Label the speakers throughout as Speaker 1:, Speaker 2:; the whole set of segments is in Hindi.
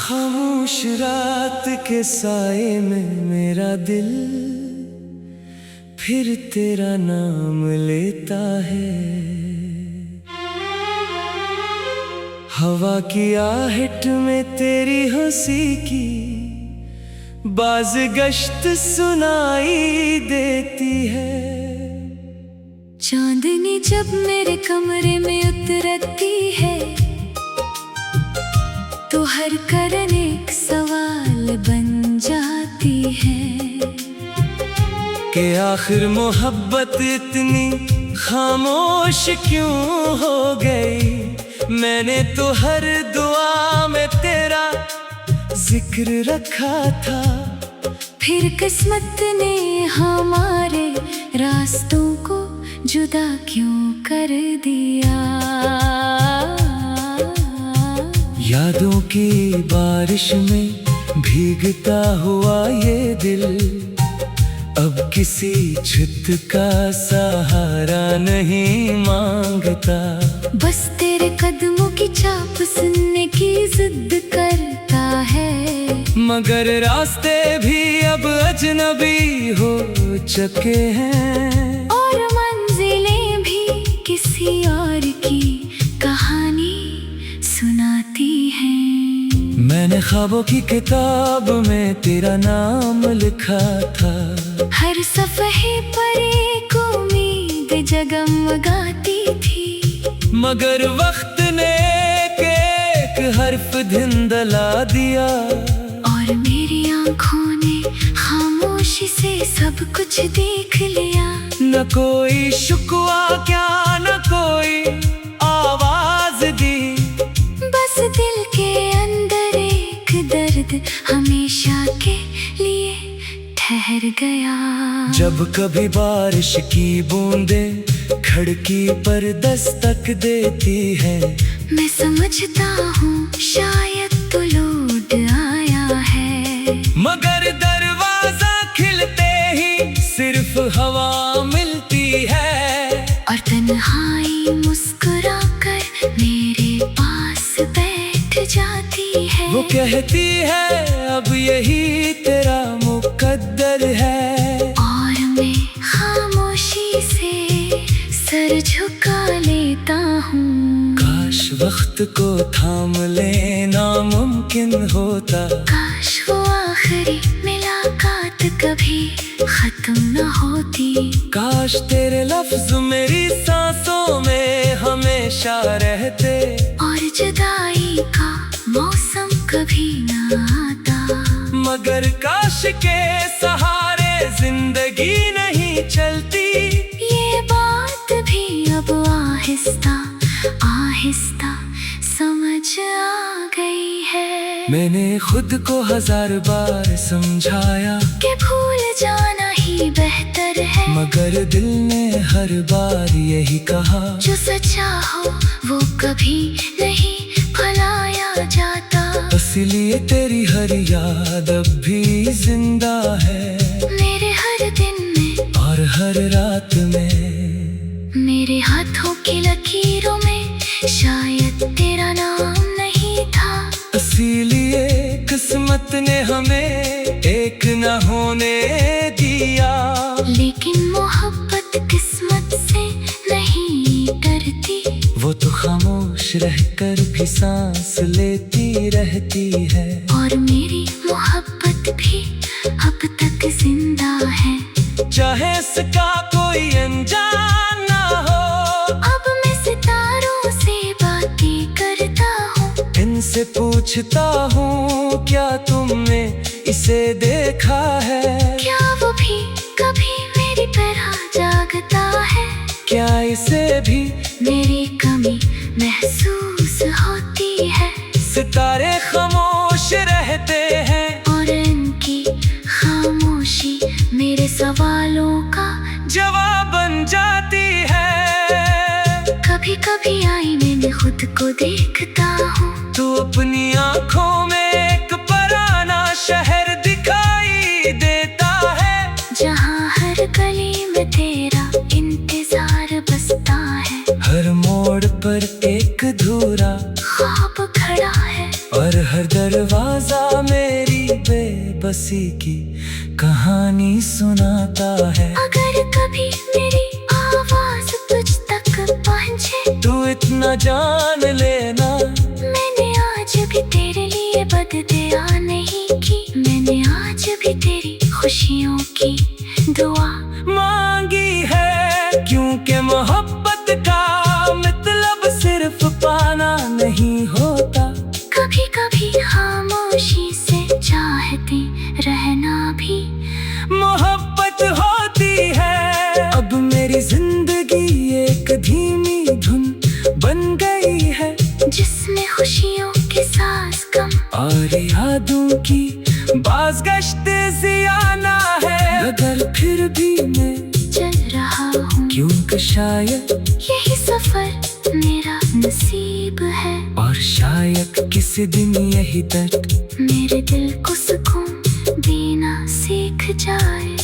Speaker 1: खामोश रात के साए में मेरा दिल फिर तेरा नाम लेता है। हवा की आहट में तेरी हंसी की बाज़गश्त सुनाई देती है।
Speaker 2: चांदनी जब मेरे कमरे में उतरती है तो हर करन एक सवाल बन जाती है
Speaker 1: कि आखिर मोहब्बत इतनी खामोश क्यों हो गई। मैंने तो हर दुआ में तेरा जिक्र रखा था,
Speaker 2: फिर किस्मत ने हमारे रास्तों को जुदा क्यों कर दिया।
Speaker 1: यादों की बारिश में भीगता हुआ ये दिल अब किसी छत का सहारा नहीं मांगता।
Speaker 2: बस तेरे कदमों की चाप सुनने की जिद करता है,
Speaker 1: मगर रास्ते भी अब अजनबी हो चुके हैं
Speaker 2: और मंजिलें भी किसी और की कहानी सुनाती हैं।
Speaker 1: मैंने ख्वाबों की किताब में तेरा नाम लिखा था,
Speaker 2: हर सफ़हे पर एक उम्मीद जगमगाती थी,
Speaker 1: मगर वक्त ने एक हर्फ धिंदला दिया
Speaker 2: और मेरी आँखों ने खामोशी से सब कुछ देख लिया।
Speaker 1: न कोई शुक्वा क्या न कोई आवाज दी,
Speaker 2: बस दिल के अंदर एक दर्द हमेशा के लिए ठहर गया।
Speaker 1: जब कभी बारिश की बूंदें खिड़की पर दस्तक देती है,
Speaker 2: मैं समझता हूँ शायद तो लौट आया है,
Speaker 1: मगर दरवाजा खिलते ही सिर्फ हवा मिलती है
Speaker 2: और तन्हाई मुस्कुरा कर मेरे पास बैठ जाती है।
Speaker 1: वो कहती है अब यही तेरा मुकद्दर है, और
Speaker 2: मैं खामोशी से सर झुका लेता हूँ।
Speaker 1: काश वक्त को थाम लेना मुमकिन होता,
Speaker 2: काश वो आखिरी मुलाकात कभी खत्म न होती,
Speaker 1: काश तेरे लफ्ज मेरी सांसों में हमेशा रहते
Speaker 2: और जुदाई का मौसम कभी न आता।
Speaker 1: मगर काश के सहारे जिंदगी नहीं चलती।
Speaker 2: ये बात भी अब आहिस्ता आहिस्ता समझ आ गई है।
Speaker 1: मैंने खुद को 1000 बार समझाया
Speaker 2: कि भूल जाना ही बेहतर है,
Speaker 1: मगर दिल ने हर बार यही कहा,
Speaker 2: जो सच्चा हो वो कभी नहीं भुलाया जाता।
Speaker 1: इसलिए तेरी हर याद अब भी जिंदा है
Speaker 2: मेरे हर दिन में
Speaker 1: और हर रात में।
Speaker 2: मेरे हाथों की लकीरों में शायद तेरा नाम नहीं था,
Speaker 1: इसीलिए किस्मत ने हमें एक न होने दिया।
Speaker 2: लेकिन मोहब्बत किस्मत से नहीं डरती,
Speaker 1: वो तो खामोश रहकर भी सांस लेती रहती है,
Speaker 2: और मेरी मोहब्बत भी अब तक जिंदा है।
Speaker 1: चाहे इसका कोई अनजान ना हो,
Speaker 2: अब मैं सितारों से बातें करता हूँ,
Speaker 1: इनसे पूछता हूँ क्या तुमने इसे देखा है।
Speaker 2: क्या वो भी कभी मेरी तरह जागता है,
Speaker 1: क्या इसे भी
Speaker 2: मेरी कमी महसूस होती है।
Speaker 1: सितारे खामोश रहते हैं
Speaker 2: और इनकी खामोशी मेरे सवालों का
Speaker 1: जवाब बन जाती है।
Speaker 2: कभी कभी आईने में खुद को देखता हूँ,
Speaker 1: तू अपनी आँखों में एक पराना शहर दिखाई देता है,
Speaker 2: जहाँ हर गली में तेरा इंतजार बसता है।
Speaker 1: हर मोड़ पर एक अधूरा
Speaker 2: ख्वाब खड़ा है
Speaker 1: और हर दरवाजा हंसी की कहानी सुनाता है।
Speaker 2: अगर कभी मेरी आवाज तुझ तक पहुंचे
Speaker 1: तू इतना जान लेना,
Speaker 2: मैंने आज भी तेरे लिए बददुआ नहीं की, मैंने आज भी तेरी खुशियों की दुआ
Speaker 1: मांगी है। क्योंकि मोहब्बत का मतलब सिर्फ पाना नहीं होता,
Speaker 2: कभी कभी खामोशी से चाहते रहना भी
Speaker 1: मोहब्बत होती है। अब मेरी जिंदगी एक धीमी धुन बन गई है,
Speaker 2: जिसमें खुशियों के सांस कम
Speaker 1: और यादों की बाज़गश्त ज़ियाना है। अगर फिर भी मैं
Speaker 2: चल रहा हूँ,
Speaker 1: क्योंकि शायद
Speaker 2: यही सफर मेरा नसीब है,
Speaker 1: और शायद किसी दिन यही दर्द
Speaker 2: मेरे दिल को सुकून देना सीख जाए।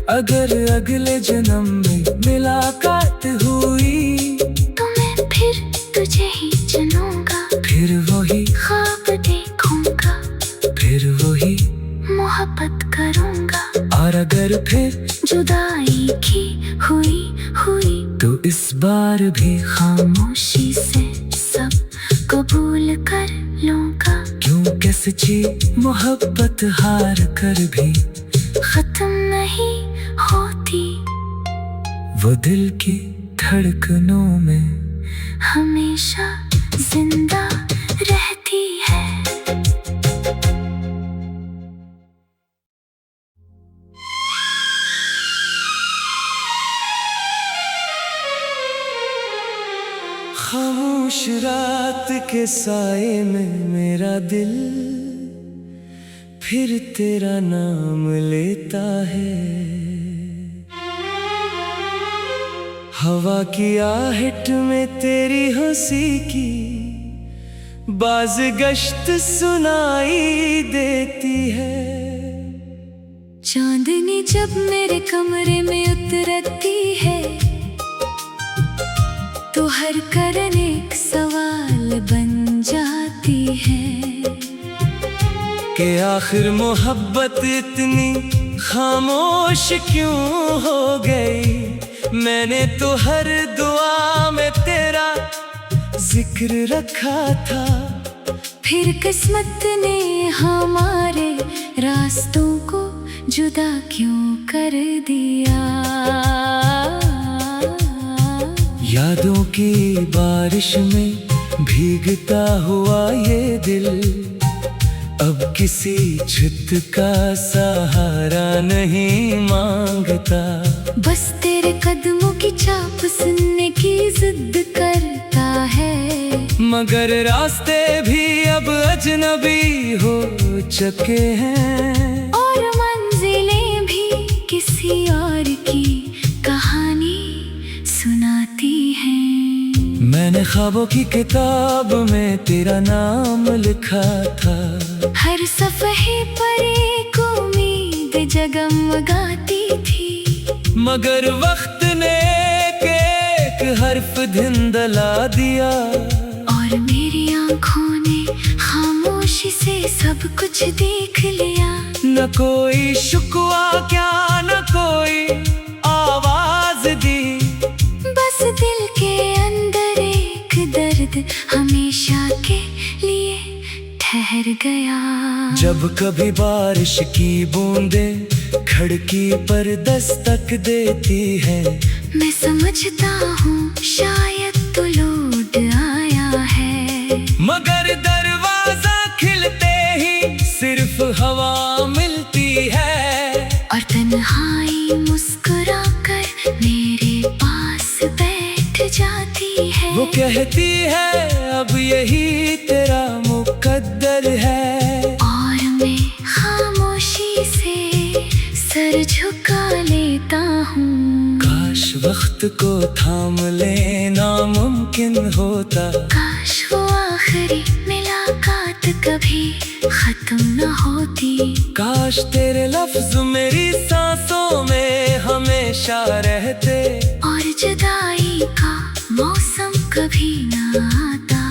Speaker 1: अगर अगले जन्म में मुलाकात हुई
Speaker 2: तो मैं फिर तुझे ही चुनूंगा,
Speaker 1: फिर वही
Speaker 2: ख्वाब देखूंगा,
Speaker 1: फिर वही
Speaker 2: मोहब्बत करूंगा।
Speaker 1: और अगर फिर
Speaker 2: जुदाई की हुई
Speaker 1: तो इस बार भी
Speaker 2: खामोशी से सब कबूल कर लूंगा,
Speaker 1: क्योंकि सच्ची मोहब्बत हार कर भी
Speaker 2: खत्म नहीं होती,
Speaker 1: वो दिल की धड़कनों में
Speaker 2: हमेशा जिंदा रहती है।
Speaker 1: खामोश रात के साए में मेरा दिल फिर तेरा नाम लेता है। हवा की आहट में तेरी हंसी की बाज़गश्त सुनाई देती है।
Speaker 2: चांदनी जब मेरे कमरे में उतरती है तो हर करन एक सवाल बन जाती है
Speaker 1: कि आखिर मोहब्बत इतनी खामोश क्यों हो गई। मैंने तो हर दुआ में तेरा जिक्र रखा था,
Speaker 2: फिर किस्मत ने हमारे रास्तों को जुदा क्यों कर दिया।
Speaker 1: यादों की बारिश में भीगता हुआ ये दिल अब किसी छत का सहारा नहीं मांगता।
Speaker 2: बस तेरे कदमों की चाप सुनने की जिद करता है,
Speaker 1: मगर रास्ते भी अब अजनबी हो चुके हैं
Speaker 2: और मंजिलें भी किसी और की कहानी सुनाती हैं।
Speaker 1: मैंने ख्वाबों की किताब में तेरा नाम लिखा था,
Speaker 2: हर सफ़हे पर एक उम्मीद जगमगाती थी,
Speaker 1: मगर वक्त ने एक हर्फ धिंदला दिया
Speaker 2: और मेरी आँखों ने खामोशी से सब कुछ देख लिया।
Speaker 1: न कोई शुक्वा क्या न कोई आवाज दी,
Speaker 2: बस दिल के अंदर एक दर्द हमेशा के लिए ठहर गया।
Speaker 1: जब कभी बारिश की बूंदें खिड़की पर दस्तक देती है,
Speaker 2: मैं समझता हूँ शायद तो लौट आया है,
Speaker 1: मगर दरवाजा खिलते ही सिर्फ हवा मिलती है
Speaker 2: और तन्हाई मुस्कुरा कर मेरे पास बैठ जाती है।
Speaker 1: वो कहती है अब यही तेरा मुकद्दर है, और
Speaker 2: मैं खामोशी से सर झुका लेता हूँ।
Speaker 1: काश वक्त को थाम लेना मुमकिन होता,
Speaker 2: काश वो आखिरी मुलाकात कभी खत्म न होती,
Speaker 1: काश तेरे लफ्ज मेरी सांसों में हमेशा रहते
Speaker 2: और जुदाई का मौसम कभी न आता।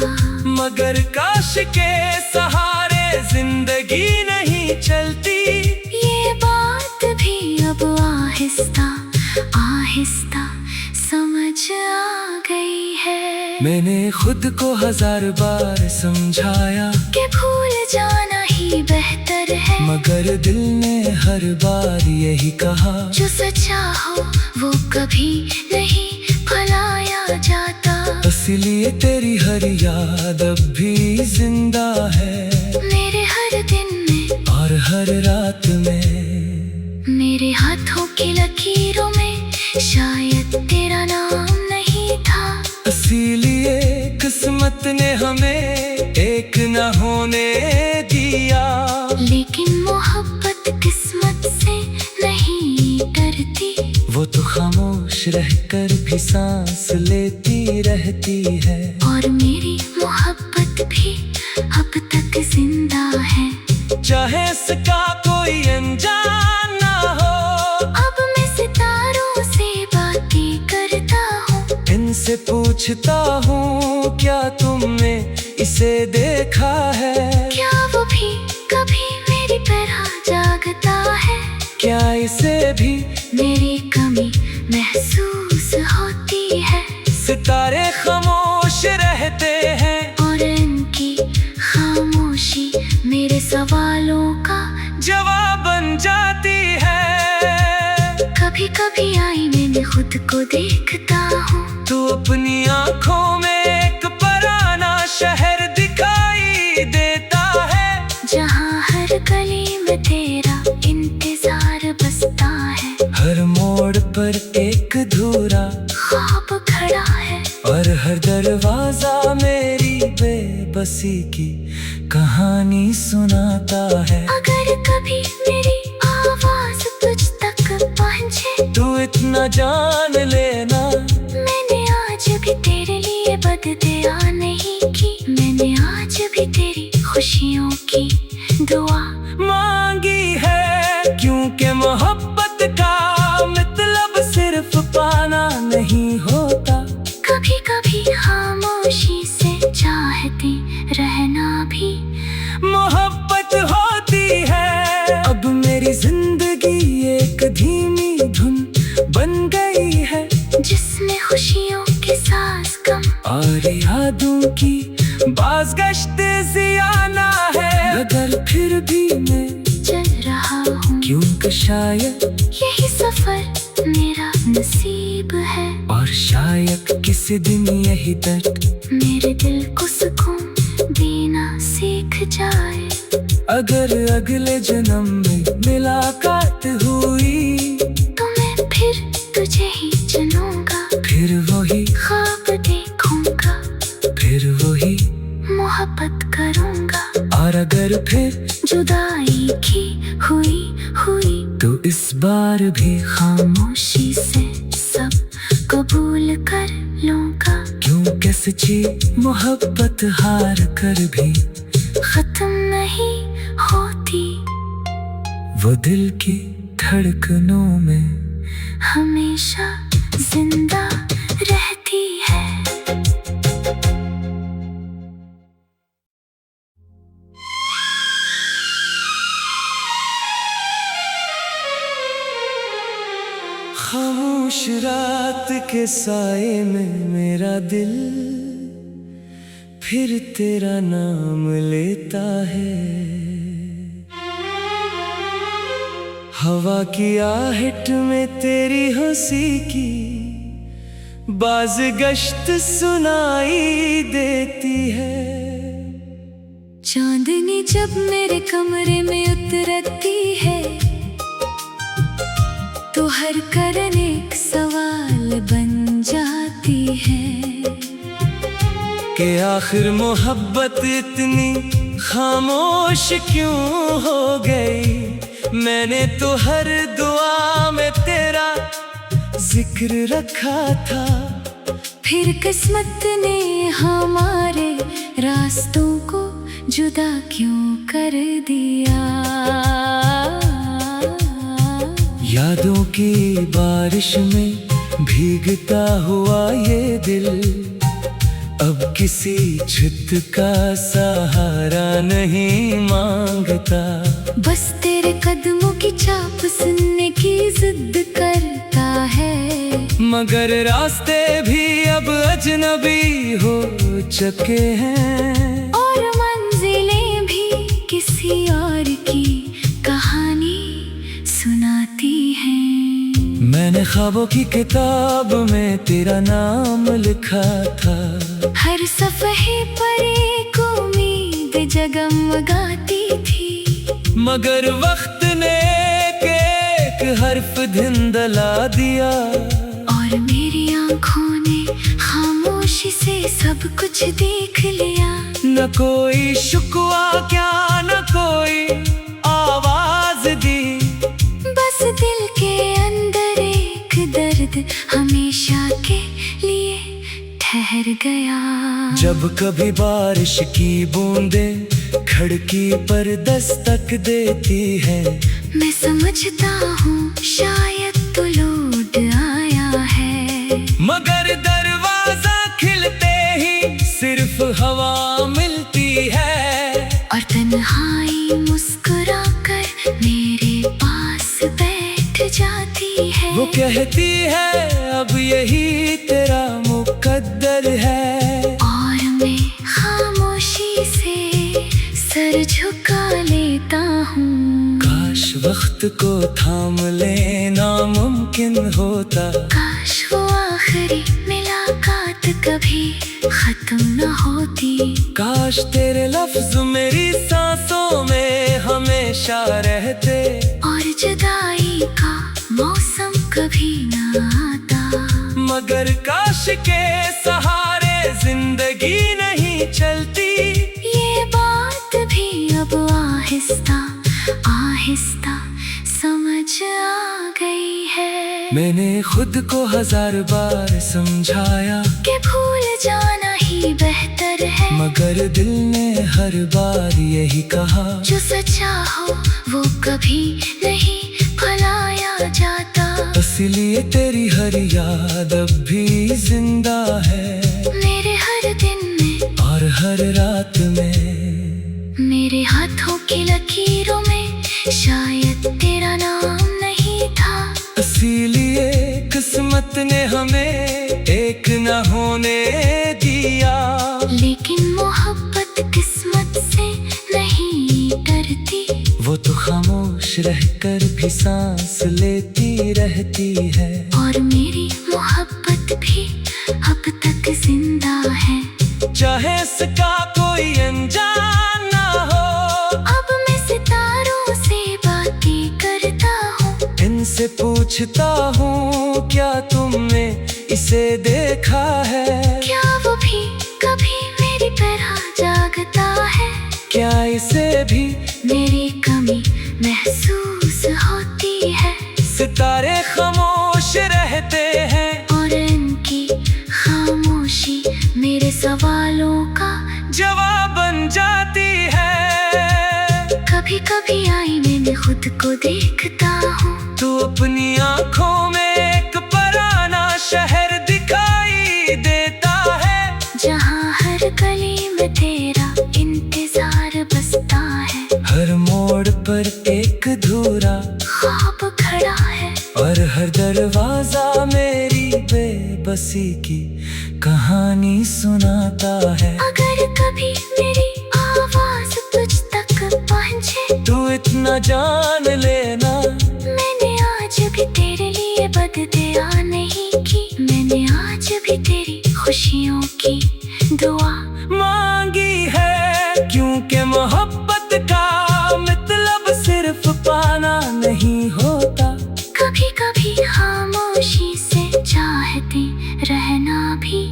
Speaker 1: मगर काश के सहारे जिंदगी नहीं चलती।
Speaker 2: आ गई है।
Speaker 1: मैंने खुद को 1000 बार समझाया
Speaker 2: कि भूल जाना ही बेहतर है,
Speaker 1: मगर दिल ने हर बार यही कहा,
Speaker 2: जो सच्चा हो वो कभी नहीं भुलाया जाता।
Speaker 1: इसलिए तेरी हर याद अब भी जिंदा है,
Speaker 2: मेरे हर दिन में
Speaker 1: और हर रात में।
Speaker 2: मेरे हाथों की लकीरों में शायद तेरा नाम नहीं था,
Speaker 1: इसीलिए किस्मत ने हमें एक न होने दिया।
Speaker 2: लेकिन मोहब्बत किस्मत से नहीं डरती,
Speaker 1: वो तो खामोश रहकर भी सांस लेती रहती है,
Speaker 2: और मेरी मोहब्बत भी अब तक जिंदा है।
Speaker 1: चाहे इसका कोई अनजान ना हो,
Speaker 2: अब मैं सितारों से बातें करता हूँ,
Speaker 1: इनसे पूछता हूँ क्या तुमने इसे देखा है?
Speaker 2: क्या वो भी कभी मेरी तरह जागता है?
Speaker 1: क्या इसे भी
Speaker 2: मेरी कमी महसूस होती है?
Speaker 1: सितारे खामोश रहते हैं,
Speaker 2: और इनकी खामोशी मेरे सवालों का
Speaker 1: जवाब बन जाती है।
Speaker 2: कभी कभी आईने में खुद को देखता हूँ,
Speaker 1: तू अपनी आँखों में एक पराना शहर दिखाई देता है,
Speaker 2: जहाँ हर गली में तेरा इंतजार बसता है।
Speaker 1: हर मोड़ पर एक अधूरा
Speaker 2: ख्वाब खड़ा है,
Speaker 1: और हर दरवाजा मेरी बेबसी की कहानी सुनाता है।
Speaker 2: अगर कभी मेरी आवाज तुझ तक पहुँचे,
Speaker 1: तू इतना जान लेना,
Speaker 2: मैंने आज भी तेरे लिए बददुआ नहीं की, मैंने आज भी तेरी खुशियों की दुआ
Speaker 1: मांगी है। क्योंकि मोहब्बत का मतलब सिर्फ पाना नहीं होता,
Speaker 2: कभी कभी खामोशी से चाहते रहना भी
Speaker 1: मोहब्बत होती है। अब मेरी जिंदगी एक धीमी धुन बन गई है,
Speaker 2: जिसमें खुशियों के सांस कम
Speaker 1: और यादों की बाज़गश्त ज़ियाना है। अगर फिर भी मैं
Speaker 2: चल रहा हूँ,
Speaker 1: क्योंकि शायद
Speaker 2: यही सफर मेरा नसीब है,
Speaker 1: और शायद किसी दिन यही दर्द
Speaker 2: मेरे दिल को सुकून देना सीख जाए।
Speaker 1: अगर अगले जन्म में मुलाकात हुई,
Speaker 2: तो मैं फिर तुझे ही चुनूंगा,
Speaker 1: फिर वही
Speaker 2: ख्वाब देखूंगा,
Speaker 1: फिर वही
Speaker 2: मोहब्बत करूंगा।
Speaker 1: और अगर फिर
Speaker 2: जुदाई की हुई
Speaker 1: तो इस बार भी
Speaker 2: खामोशी से सब कबूल कर लूंगा,
Speaker 1: क्योंकि सच्ची मोहब्बत हार कर भी
Speaker 2: खत्म नहीं होती,
Speaker 1: वो दिल की धड़कनों में
Speaker 2: हमेशा जिंदा रहती है।
Speaker 1: खामोश रात के साए में मेरा दिल फिर तेरा नाम लेता है। हवा की आहट में तेरी हंसी की बाज़गश्त सुनाई देती है।
Speaker 2: चांदनी जब मेरे कमरे में उतरती है, तो हर करन एक सवाल बन जाती है
Speaker 1: कि आखिर मोहब्बत इतनी खामोश क्यों हो गई। मैंने तो हर दुआ में तेरा जिक्र रखा था,
Speaker 2: फिर किस्मत ने हमारे रास्तों को जुदा क्यों कर दिया।
Speaker 1: यादों की बारिश में भीगता हुआ ये दिल अब किसी छत का सहारा नहीं मांगता।
Speaker 2: बस तेरे कदमों की चाप सुनने की जिद करता है।
Speaker 1: मगर रास्ते भी अब अजनबी हो चुके हैं,
Speaker 2: और मंजिलें भी किसी और की कहानी सुनाती हैं।
Speaker 1: मैंने ख्वाबों की किताब में तेरा नाम लिखा था।
Speaker 2: हर सफ़हे पर एक उम्मीद जगमगाती थी।
Speaker 1: मगर वक्त ने एक हर्फ धुंधला दिया,
Speaker 2: और मेरी आँखों ने खामोशी से सब कुछ देख लिया।
Speaker 1: न कोई शुक्वा क्या न कोई आवाज दी,
Speaker 2: बस दिल के अंदर एक दर्द हमेशा के लिए ठहर गया।
Speaker 1: जब कभी बारिश की बूंदें खिड़की पर दस्तक देती है,
Speaker 2: मैं समझता हूँ शायद तो लौट आया है।
Speaker 1: मगर दरवाजा खिलते ही सिर्फ हवा मिलती है,
Speaker 2: और तन्हाई मुस्कुरा कर मेरे पास बैठ जाती है।
Speaker 1: वो कहती है अब यही तेरा मुकद्दर है।
Speaker 2: और मैं खामोशी से सर झुका लेता हूँ।
Speaker 1: काश वक्त को थाम लेना मुमकिन होता।
Speaker 2: काश वो आखिरी मुलाकात कभी खत्म न होती।
Speaker 1: काश तेरे लफ्ज मेरी सांसों में हमेशा रहते,
Speaker 2: और जुदाई का मौसम कभी न आता।
Speaker 1: मगर काश के सहारे जिंदगी नहीं चलती।
Speaker 2: ये बात भी अब आहिस्ता आहिस्ता समझ आ गई है।
Speaker 1: मैंने खुद को 1000 बार समझाया
Speaker 2: कि भूल जाना ही बेहतर है।
Speaker 1: मगर दिल ने हर बार यही कहा,
Speaker 2: जो सच्चा हो वो कभी नहीं भुलाया जाता।
Speaker 1: इसलिए तेरी हर याद अब भी जिंदा है,
Speaker 2: मेरे हर दिन में
Speaker 1: और हर रात में।
Speaker 2: मेरे हाथों की लकीरों में शायद तेरा नाम नहीं था।
Speaker 1: इसीलिए किस्मत ने हमें एक न होने दिया।
Speaker 2: लेकिन मोहब्बत किस्मत से नहीं डरती।
Speaker 1: वो तो खामोश रहकर भी सांस लेती रहती है।
Speaker 2: और मेरी मोहब्बत भी अब तक जिंदा है।
Speaker 1: चाहे इसका कोई अनजान ना हो,
Speaker 2: अब मैं सितारों से बातें करता हूँ।
Speaker 1: इनसे पूछता हूँ क्या तुमने इसे देखा है।
Speaker 2: क्या वो भी कभी मेरी तरह जागता है।
Speaker 1: क्या इसे भी
Speaker 2: मेरी कमी महसूस होती है।
Speaker 1: सितारे खामोश रहते हैं,
Speaker 2: और इनकी खामोशी मेरे सवालों का
Speaker 1: जवाब बन जाती है।
Speaker 2: कभी कभी आईने में खुद को देखता हूँ।
Speaker 1: तू अपनी आँखों में एक पराना शहर दिखाई देता है,
Speaker 2: जहाँ हर गली में तेरा इंतजार बसता है।
Speaker 1: हर मोड़ पर एक अधूरा
Speaker 2: ख्वाब खड़ा है।
Speaker 1: और हर दरवाजा मेरी बेबसी की कहानी सुनाता है।
Speaker 2: अगर कभी मेरी आवाज तुझ तक पहुँचे,
Speaker 1: तू इतना जान लेना,
Speaker 2: मैंने आज भी तेरे लिए बददुआ नहीं की। मैंने आज भी तेरी खुशियों की दुआ
Speaker 1: मांगी है। क्योंकि मोहब्बत का मतलब सिर्फ पाना नहीं होता।
Speaker 2: कभी कभी खामोशी से चाहते रहना भी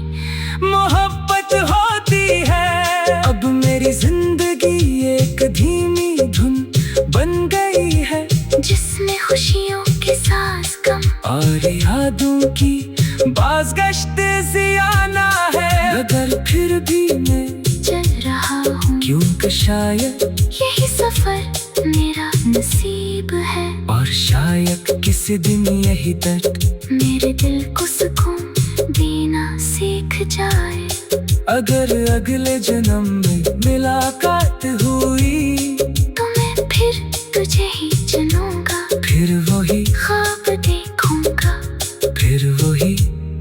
Speaker 1: मोहब्बत होती है। अब मेरी जिंदगी एक धीमी धुन बन गई है,
Speaker 2: जिसमें खुशियों के सांस कम
Speaker 1: और यादों की बाज़गश्त ज़ियाना है। मगर फिर भी मैं
Speaker 2: चल रहा हूँ,
Speaker 1: क्योंकि शायद
Speaker 2: यही सफर मेरा नसीब है।
Speaker 1: और शायद किसी दिन यही दर्द
Speaker 2: मेरे दिल को सुकून देना सीख जाए।
Speaker 1: अगर अगले जन्म में मुलाकात हुई
Speaker 2: तो मैं फिर तुझे ही चुनूंगा,
Speaker 1: फिर वही
Speaker 2: ख्वाब देखूंगा,
Speaker 1: फिर वही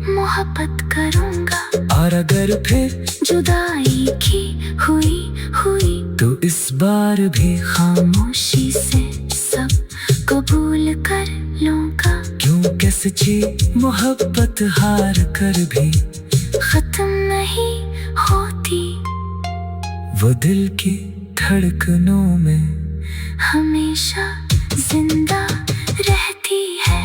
Speaker 2: मोहब्बत करूंगा।
Speaker 1: और अगर फिर
Speaker 2: जुदाई की हुई
Speaker 1: तो इस बार भी
Speaker 2: खामोशी से सब कबूल कर लूंगा।
Speaker 1: क्योंकि सच्ची मोहब्बत हार कर भी
Speaker 2: खत्म नहीं होती,
Speaker 1: वो दिल की धड़कनों में
Speaker 2: हमेशा जिंदा रहती है।